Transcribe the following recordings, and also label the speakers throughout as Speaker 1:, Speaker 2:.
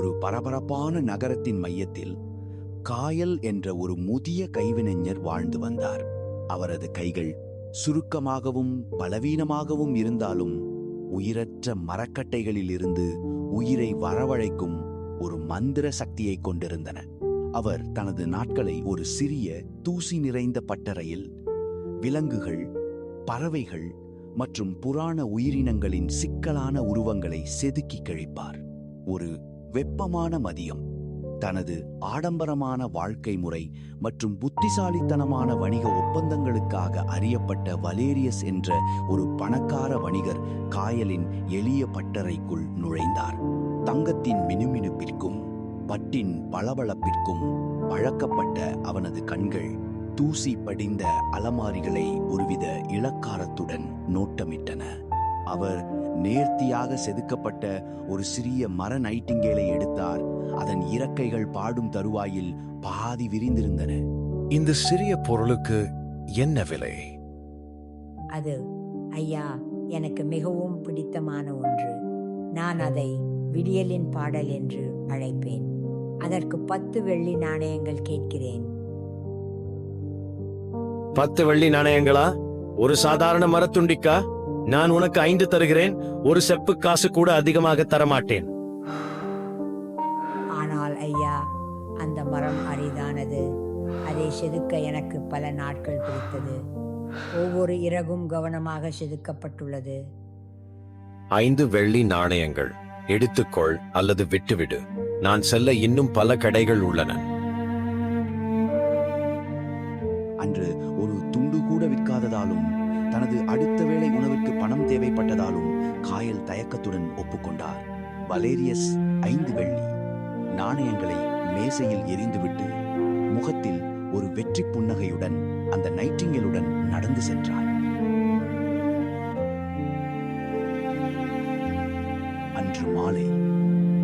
Speaker 1: ஒரு பரபரப்பான நகரத்தின் மையத்தில் காயல் என்ற ஒரு முதிய கைவினைஞர் வாழ்ந்து வந்தார். அவரது கைகள் சுருக்கமாகவும் பலவீனமாகவும் இருந்தாலும் உயிரற்ற மரக்கட்டைகளில் இருந்து உயிரை வரவழைக்கும் ஒரு மந்திர சக்தியை கொண்டிருந்தன. அவர் தனது நாட்களை ஒரு சிறிய தூசி நிறைந்த பட்டறையில் விலங்குகள், பறவைகள் மற்றும் புராண உயிரினங்களின் சிக்கலான உருவங்களை செதுக்கி கழிப்பார். ஒரு வெப்பமான மதியம் தனது ஆடம்பரமான வாழ்க்கை முறை மற்றும் புத்திசாலித்தனமான வணிக ஒப்பந்தங்களுக்காக அறியப்பட்ட வலேரியஸ் என்ற ஒரு பணக்கார வணிகர் காயலின் எளிய பட்டறைக்குள் நுழைந்தார். தங்கத்தின் மினுமினுப்பிற்கும் பட்டின் பளபளப்பிற்கும் பழக்கப்பட்ட அவனது கண்கள் தூசி படிந்த அலமாரிகளை ஒருவித இளக்காரத்துடன் நோட்டமிட்டன. அவர் நேர்த்தியாக செதுக்கப்பட்ட ஒரு சிறிய மர நைட்டிங்கேலை எடுத்தார். அதன் இறக்கைகள் பாடும் தருவாயில் பாதி விரிந்திருந்தன.
Speaker 2: இந்த சிறிய பொருளுக்கு என்ன விலை?
Speaker 3: அது ஐயா எனக்கு மிகவும் பிடித்தமான ஒன்று. நான் அதை விடியலின் பாடல் என்று அழைப்பேன். அதற்கு 10 வெள்ளி நாணயங்கள் கேட்கிறேன்.
Speaker 2: 10 வெள்ளி நாணயங்களா? ஒரு சாதாரண மரத்துண்டிக்கா? நான் உனக்கு 5 தருகிறேன். ஒரு செப்பு காசு கூட அதிகமாக தரமாட்டேன்.
Speaker 3: ஆனால் ஐயா, அந்த மரம் அரிதானது. அதை செதுக்க எனக்கு பல நாட்கள் பிடித்தது. ஒவ்வொரு இறகும் கவனமாக செதுக்கப்பட்டுள்ளது.
Speaker 2: 5 வெள்ளி நாணயங்கள் எடுத்துக்கொள் அல்லது விட்டுவிடு. நான் செல்ல இன்னும் பல கடைகள் உள்ளன.
Speaker 1: அன்று ஒரு துண்டு கூட விற்காததாலும் தனது அடுத்த வேளை உணவுக்கு பணம் தேவைப்பட்டதாலும் காயல் தயக்கத்துடன் ஒப்புக்கொண்டார். வலேரியஸ் 5 வெள்ளி நாணயங்களை மேசையில் எறிந்துவிட்டு முகத்தில் ஒரு வெற்றி புன்னகையுடன் அந்த நைட்டிங்கேலுடன் நடந்து சென்றார். அன்று மாலை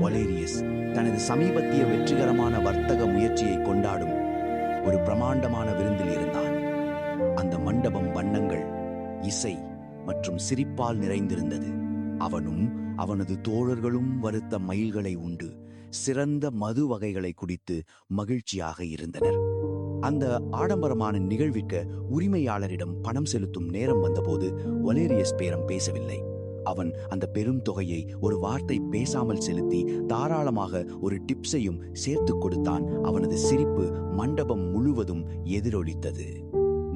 Speaker 1: வலேரியஸ் தனது சமீபத்திய வெற்றிகரமான வர்த்தக முயற்சியை கொண்டாடும் ஒரு பிரமாண்டமான விருந்தில் இருந்தான். அந்த மண்டபம் வண்ணங்கள், இசை மற்றும் சிரிப்பால் நிறைந்திருந்தது. அவனும் அவனது தோழர்களும் வறுத்த மயில்களை உண்டு சிறந்த மது வகைகளை குடித்து மகிழ்ச்சியாக இருந்தனர். அந்த ஆடம்பரமான நிகழ்விற்கு உரிமையாளரிடம் பணம் செலுத்தும் நேரம் வந்தபோது வலேரியஸ் பேரம் பேசவில்லை. அவன் அந்த பெரும் தொகையை ஒரு வார்த்தை பேசாமல் செலுத்தி தாராளமாக ஒரு டிப்ஸையும் சேர்த்து கொடுத்தான். அவனது சிரிப்பு மண்டபம் முழுவதும் எதிரொலித்தது.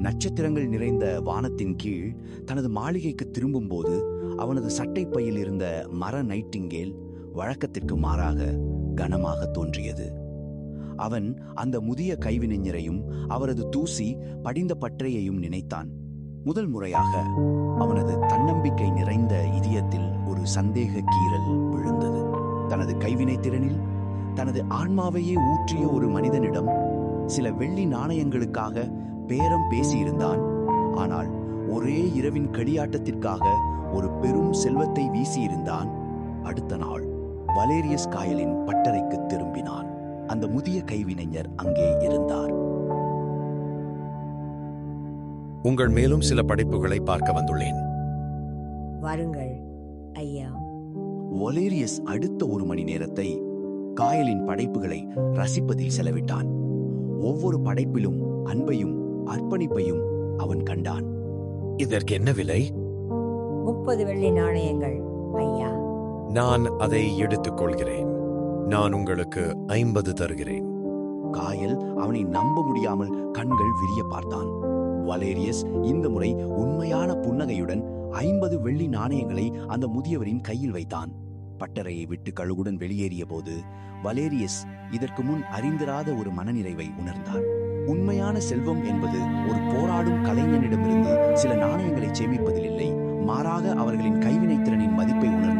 Speaker 1: நட்சத்திரங்கள் நிறைந்த வானத்தின் கீழ் தனது மாளிகைக்கு திரும்பும்போது அவனது சட்டை பையில் இருந்த மர நைட்டிங்கேல் வழக்கத்திற்கு மாறாக கனமாக தோன்றியது. அவன் அந்த முதிய கைவினைஞரையும் அவரது தூசி படிந்த பற்றையையும் நினைத்தான். முதல் முறையாக அவனது தன்னம்பிக்கை நிறைந்த இதயத்தில் ஒரு சந்தேக கீறல் விழுந்தது. தனது கைவினை திறனில் தனது ஆன்மாவையே ஊற்றிய ஒரு மனிதனிடம் சில வெள்ளி நாணயங்களுக்காக பேரம் பேசியிருந்தான். ஆனால் ஒரே இரவின் களியாட்டத்திற்காக ஒரு பெரும் செல்வத்தை வீசியிருந்தான். அடுத்த நாள் வலேரியஸ் காயலின் பட்டறைக்கு திரும்பினான். அந்த முதிய கைவினைஞர் அங்கே இருந்தார்.
Speaker 2: உங்கள் மேலும் சில படைப்புகளை பார்க்க வந்துள்ளேன்.
Speaker 3: வாருங்கள் ஐயா.
Speaker 1: வலேரியஸ் அடுத்த 1 மணி நேரத்தை காயலின் படைப்புகளை ரசிப்பதில் செலவிட்டான். ஒவ்வொரு படைப்பிலும் அன்பையும் அர்ப்பணிப்பையும் அவன் கண்டான்.
Speaker 2: இதற்கு என்ன விலை?
Speaker 3: 30 வெள்ளி நாணயங்கள் ஐயா.
Speaker 2: நான் அதை எடுத்துக் கொள்கிறேன். நான் உங்களுக்கு 50 தருகிறேன்.
Speaker 1: காயல் அவனை நம்ப முடியாமல் கண்கள் விரிய பார்த்தான். வலேரியஸ் இந்த முறை உண்மையான புன்னகையுடன் 50 வெள்ளி நாணயங்களை அந்த முதியவரின் கையில் வைத்தான். பட்டறையை விட்டு கழுகுடன் வெளியேறிய போது வலேரியஸ் இதற்கு முன் அறிந்திராத ஒரு மனநிறைவை உணர்ந்தார். உண்மையான செல்வம் என்பது ஒரு போராடும் கலைஞனிடமிருந்து சில நாணயங்களை சேமிப்பதில் இல்லை, மாறாக அவர்களின் கைவினைத்திறனின் மதிப்பை உணர்ந்து